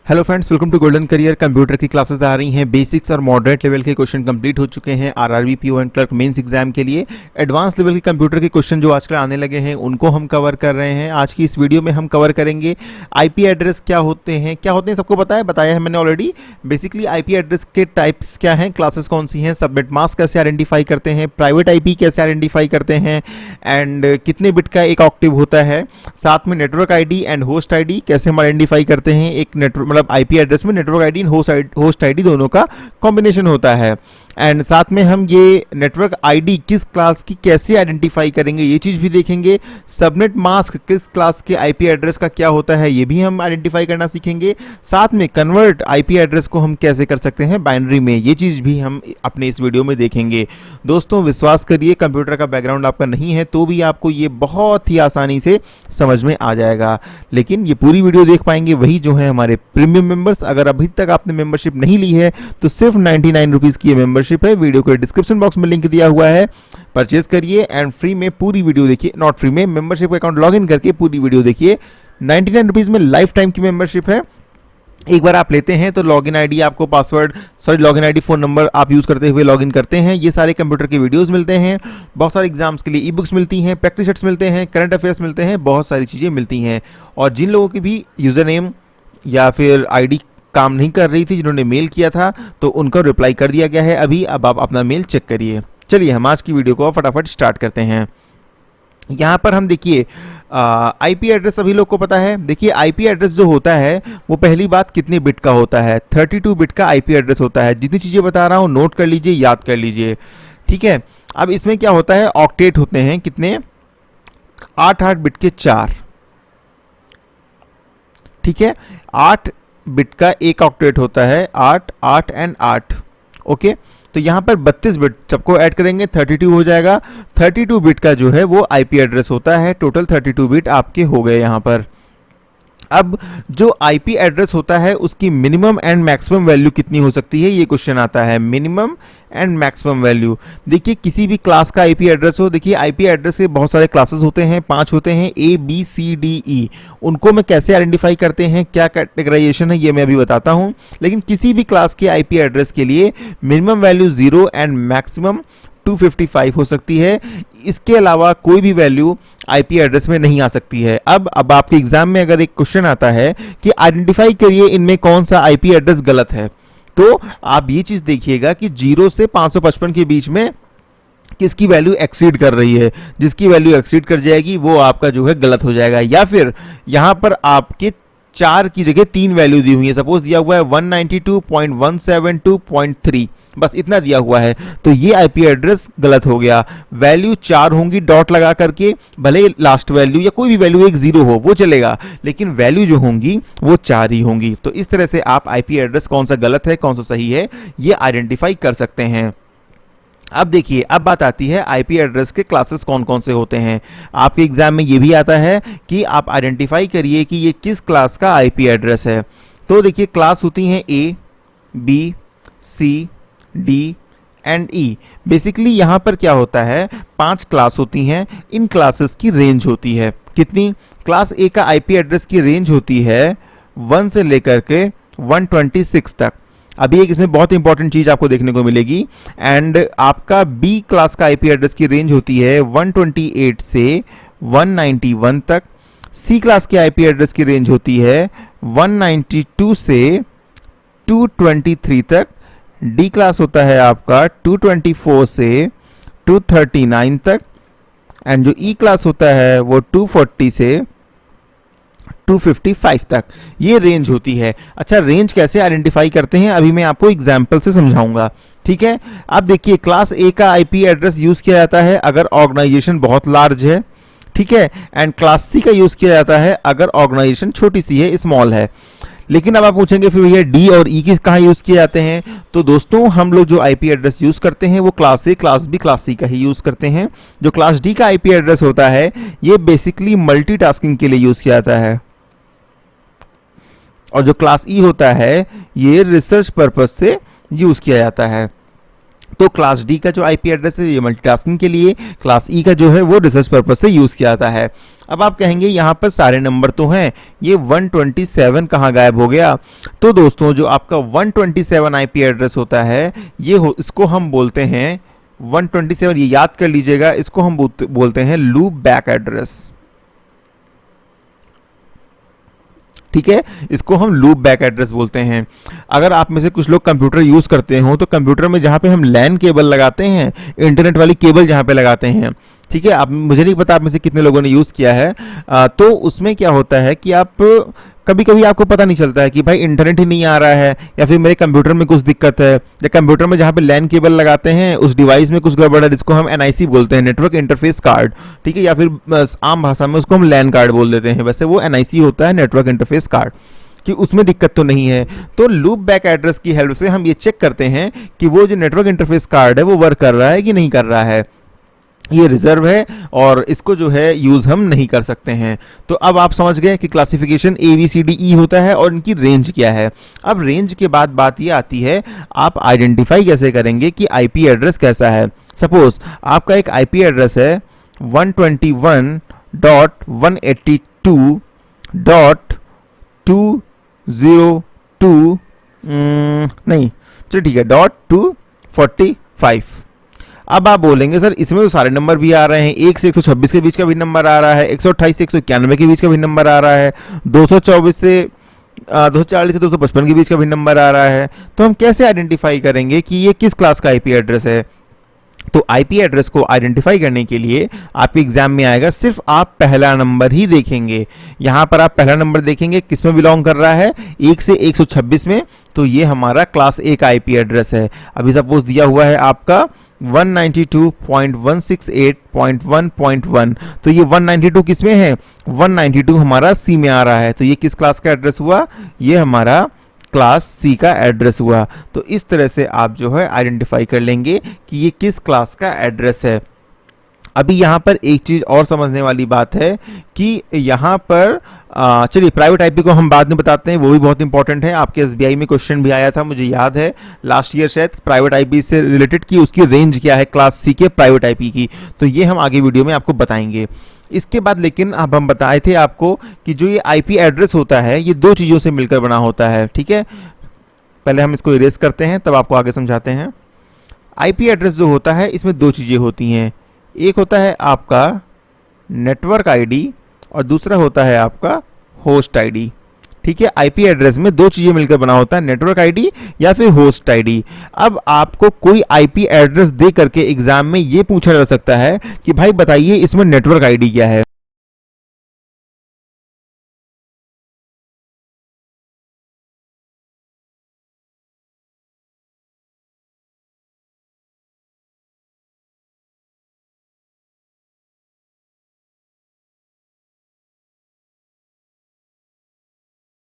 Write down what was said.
Hello friends, welcome to golden career. Computer की classes आ रही हैं। बेसिक्स और मॉडरेट लेवल के क्वेश्चन कंप्लीट हो चुके हैं RRB PO and clerk mains exam के लिए। एडवांस लेवल के कंप्यूटर के क्वेश्चन जो आजकल आने लगे हैं उनको हम कवर कर रहे हैं। आज की इस वीडियो में हम कवर करेंगे आईपी एड्रेस क्या होते हैं सबको बताया है मैंने ऑलरेडी। बेसिकली आईपी एड्रेस के टाइप्स क्या हैं, क्लासेस कौन सी हैं, सबनेट मास्क कैसे आइडेंटिफाई करते हैं, प्राइवेट आईपी कैसे आइडेंटिफाई करते हैं एंड कितने बिट का एक ऑक्टेव होता है, साथ में network ID and host ID कैसे हम आइडेंटिफाई करते हैं। एक नेटवर्क मतलब आईपी एड्रेस में network ID and host ID दोनों का कॉम्बिनेशन होता है। एंड साथ में हम ये नेटवर्क आईडी किस क्लास की कैसे आइडेंटिफाई करेंगे ये चीज़ भी देखेंगे। सबनेट मास्क किस क्लास के आईपी एड्रेस का क्या होता है ये भी हम आइडेंटिफाई करना सीखेंगे। साथ में कन्वर्ट आईपी एड्रेस को हम कैसे कर सकते हैं बाइनरी में, ये चीज़ भी हम अपने इस वीडियो में देखेंगे। दोस्तों विश्वास करिए, कंप्यूटर का बैकग्राउंड आपका नहीं है तो भी आपको ये बहुत ही आसानी से समझ में आ जाएगा। लेकिन ये पूरी वीडियो देख पाएंगे वही जो है हमारे प्रीमियम मेंबर्स। अगर अभी तक आपने मेंबरशिप नहीं ली है तो सिर्फ 99 रुपीज़ की ये मेंबरशिप है। वीडियो के डिस्क्रिप्शन बॉक्स में लिंक दिया हुआ है, परचेज करिए एंड फ्री में पूरी वीडियो देखिए। नॉट फ्री में, मेंबरशिप अकाउंट लॉग इन करके पूरी वीडियो देखिए। 99 रुपीज़ में लाइफ टाइम की मेंबरशिप है। एक बार आप लेते हैं तो लॉगिन आईडी आपको लॉगिन आईडी फ़ोन नंबर आप यूज़ करते हुए लॉगिन करते हैं। ये सारे कंप्यूटर के वीडियोस मिलते हैं, बहुत सारे एग्जाम्स के लिए ई बुक्स मिलती हैं, प्रैक्टिस सेट्स मिलते हैं, करंट अफेयर्स मिलते हैं, बहुत सारी चीज़ें मिलती हैं। और जिन लोगों की भी यूज़र नेम या फिर आईडी काम नहीं कर रही थी, जिन्होंने मेल किया था, तो उनका रिप्लाई कर दिया गया है अभी। अब आप अपना मेल चेक करिए। चलिए हम आज की वीडियो को फटाफट स्टार्ट करते हैं। यहाँ पर हम देखिए आईपी एड्रेस सभी लोग को पता है। देखिए आईपी एड्रेस जो होता है वो पहली बात कितने बिट का होता है, 32 बिट का आईपी एड्रेस होता है। जितनी चीज़ें बता रहा हूँ नोट कर लीजिए, याद कर लीजिए, ठीक है। अब इसमें क्या होता है, ऑक्टेट होते हैं कितने, 8 बिट के 4, ठीक है। 8 बिट का एक ऑक्टेट होता है, 8 8 एंड 8, ओके। तो यहाँ पर 32 बिट सबको ऐड करेंगे 32 हो जाएगा। 32 बिट का जो है वो आईपी एड्रेस होता है। टोटल 32 बिट आपके हो गए यहाँ पर। अब जो आईपी एड्रेस होता है उसकी मिनिमम एंड मैक्सिमम वैल्यू कितनी हो सकती है, ये क्वेश्चन आता है। मिनिमम एंड मैक्सिमम वैल्यू देखिए किसी भी क्लास का आईपी एड्रेस हो। देखिए आईपी एड्रेस के बहुत सारे क्लासेस होते हैं, 5 होते हैं, A B C D E. उनको मैं कैसे आइडेंटिफाई करते हैं, क्या कैटेगराइजेशन है, ये मैं अभी बताता हूँ। लेकिन किसी भी क्लास के आईपी एड्रेस के लिए मिनिमम वैल्यू 0 एंड मैक्सिमम 255 हो सकती है। इसके अलावा कोई भी वैल्यू आईपी एड्रेस में नहीं आ सकती है। अब आपके एग्जाम में अगर एक क्वेश्चन आता है कि आइडेंटिफाई करिए इनमें कौन सा आईपी एड्रेस गलत है, तो आप ये चीज देखिएगा कि 0 से 555 के बीच में किसकी वैल्यू एक्सीड कर रही है। जिसकी वैल्यू एक्सीड कर जाएगी वो आपका जो है गलत हो जाएगा। या फिर यहां पर आपके 4 की जगह 3 वैल्यू दी हुई है, सपोज दिया हुआ है 192.172.3, बस इतना दिया हुआ है, तो ये आईपी एड्रेस गलत हो गया। वैल्यू 4 होंगी डॉट लगा करके, भले लास्ट वैल्यू या कोई भी वैल्यू एक 0 हो वो चलेगा, लेकिन वैल्यू जो होंगी वो 4 ही होंगी। तो इस तरह से आप आईपी एड्रेस कौन सा गलत है कौन सा सही है ये आइडेंटिफाई कर सकते हैं। अब देखिए, अब बात आती है आईपी एड्रेस के क्लासेस कौन कौन से होते हैं। आपके एग्जाम में ये भी आता है कि आप आइडेंटिफाई करिए कि ये किस क्लास का आईपी एड्रेस है। तो देखिए क्लास होती हैं A B C D and E. Basically यहाँ पर क्या होता है, 5 क्लास होती हैं। इन क्लासेस की रेंज होती है कितनी, क्लास ए का आईपी एड्रेस की रेंज होती है 1 से लेकर के 126 तक। अभी एक इसमें बहुत इंपॉर्टेंट चीज आपको देखने को मिलेगी। एंड आपका बी क्लास का आईपी एड्रेस की रेंज होती है 128 से 191 तक। सी क्लास के आईपी एड्रेस की रेंज होती है 192 से 223 तक। डी क्लास होता है आपका 224 से 239 तक। एंड जो ई क्लास होता है वो 240 से 255 तक। ये रेंज होती है। अच्छा, रेंज कैसे आइडेंटिफाई करते हैं अभी मैं आपको एग्जाम्पल से समझाऊंगा, ठीक है। अब देखिए क्लास ए का आईपी एड्रेस यूज किया जाता है अगर ऑर्गेनाइजेशन बहुत लार्ज है, ठीक है। एंड क्लास सी का यूज किया जाता है अगर ऑर्गेनाइजेशन छोटी सी है, स्मॉल है। लेकिन अब आप पूछेंगे फिर भैया डी और ई किस कहाँ यूज किए जाते हैं, तो दोस्तों हम लोग जो आईपी एड्रेस यूज करते हैं वो class A class B class C का ही यूज करते हैं। जो क्लास डी का आईपी एड्रेस होता है ये बेसिकली मल्टीटास्किंग के लिए यूज किया जाता है। और जो क्लास ई होता है ये रिसर्च पर्पस से यूज किया जाता है। तो क्लास डी का जो आईपी एड्रेस है ये मल्टीटास्किंग के लिए, क्लास ई का जो है वो रिसर्च पर्पस से यूज़ किया जाता है। अब आप कहेंगे यहाँ पर सारे नंबर तो हैं, ये 127 कहाँ गायब हो गया? तो दोस्तों जो आपका 127 आईपी एड्रेस होता है इसको हम बोलते हैं 127, ये याद कर लीजिएगा, इसको हम बोलते हैं लूप बैक एड्रेस। ठीक है, इसको हम लूप बैक एड्रेस बोलते हैं। अगर आप में से कुछ लोग कंप्यूटर यूज़ करते हो तो कंप्यूटर में जहाँ पे हम लैन केबल लगाते हैं, इंटरनेट वाली केबल जहाँ पे लगाते हैं, ठीक है, आप मुझे नहीं पता आप में से कितने लोगों ने यूज़ किया है, तो उसमें क्या होता है कि आप कभी कभी आपको पता नहीं चलता है कि भाई इंटरनेट ही नहीं आ रहा है, या फिर मेरे कंप्यूटर में कुछ दिक्कत है, या कंप्यूटर में जहाँ पे लैन केबल लगाते हैं उस डिवाइस में कुछ गड़बड़ है, जिसको हम एनआईसी बोलते हैं, नेटवर्क इंटरफेस कार्ड, ठीक है, या फिर आम भाषा में उसको हम लैन कार्ड बोल देते हैं, वैसे वो एनआईसी होता है, नेटवर्क इंटरफेस कार्ड, कि उसमें दिक्कत तो नहीं है। तो लूप बैक एड्रेस की हेल्प से हम ये चेक करते हैं कि वो जो नेटवर्क इंटरफेस कार्ड है वो वर्क कर रहा है कि नहीं कर रहा है, ये रिजर्व है और इसको जो है यूज़ हम नहीं कर सकते हैं। तो अब आप समझ गए कि क्लासिफिकेशन ABCDE होता है और इनकी रेंज क्या है। अब रेंज के बाद बात ये आती है, आप आइडेंटिफाई कैसे करेंगे कि आईपी एड्रेस कैसा है। सपोज आपका एक आईपी एड्रेस है 121.182.202 नहीं चलो ठीक है .245। अब आप बोलेंगे सर इसमें तो सारे नंबर भी आ रहे हैं, 1 से 126 के बीच का भी नंबर आ रहा है, 128 से 191 के बीच का भी नंबर आ रहा है, 240 से 255 के बीच का भी नंबर आ रहा है, तो हम कैसे आइडेंटिफाई करेंगे कि ये किस क्लास का आईपी एड्रेस है? तो आईपी एड्रेस को आइडेंटिफाई करने के लिए आपके एग्जाम में आएगा, सिर्फ आप पहला नंबर ही देखेंगे। यहाँ पर आप पहला नंबर देखेंगे किस में बिलोंग कर रहा है, 1 से 126 में, तो ये हमारा क्लास ए का आईपी एड्रेस है। अभी सपोज दिया हुआ है आपका 192.168.1.1, तो ये 192 किस में है? 192 हमारा सी में आ रहा है, तो ये किस क्लास का एड्रेस हुआ? ये हमारा क्लास सी का एड्रेस हुआ। तो इस तरह से आप जो है आइडेंटिफाई कर लेंगे कि ये किस क्लास का एड्रेस है। अभी यहाँ पर एक चीज़ और समझने वाली बात है कि यहाँ पर चलिए प्राइवेट आईपी को हम बाद में बताते हैं, वो भी बहुत इंपॉर्टेंट है। आपके एसबीआई में क्वेश्चन भी आया था, मुझे याद है लास्ट ईयर शायद, प्राइवेट आईपी से रिलेटेड कि उसकी रेंज क्या है क्लास सी के प्राइवेट आईपी की, तो ये हम आगे वीडियो में आपको बताएंगे। इसके बाद लेकिन अब हम बताए थे आपको कि जो ये आईपी एड्रेस होता है ये दो चीज़ों से मिलकर बना होता है, ठीक है। पहले हम इसको इरेज करते हैं तब आपको आगे समझाते हैं। आईपी एड्रेस जो होता है इसमें दो चीज़ें होती हैं, एक होता है आपका नेटवर्क आईडी और दूसरा होता है आपका होस्ट आईडी, ठीक है। आईपी एड्रेस में दो चीज़ें मिलकर बना होता है, नेटवर्क आईडी या फिर होस्ट आईडी। अब आपको कोई आईपी एड्रेस दे करके एग्जाम में ये पूछा जा सकता है कि भाई बताइए इसमें नेटवर्क आईडी क्या है।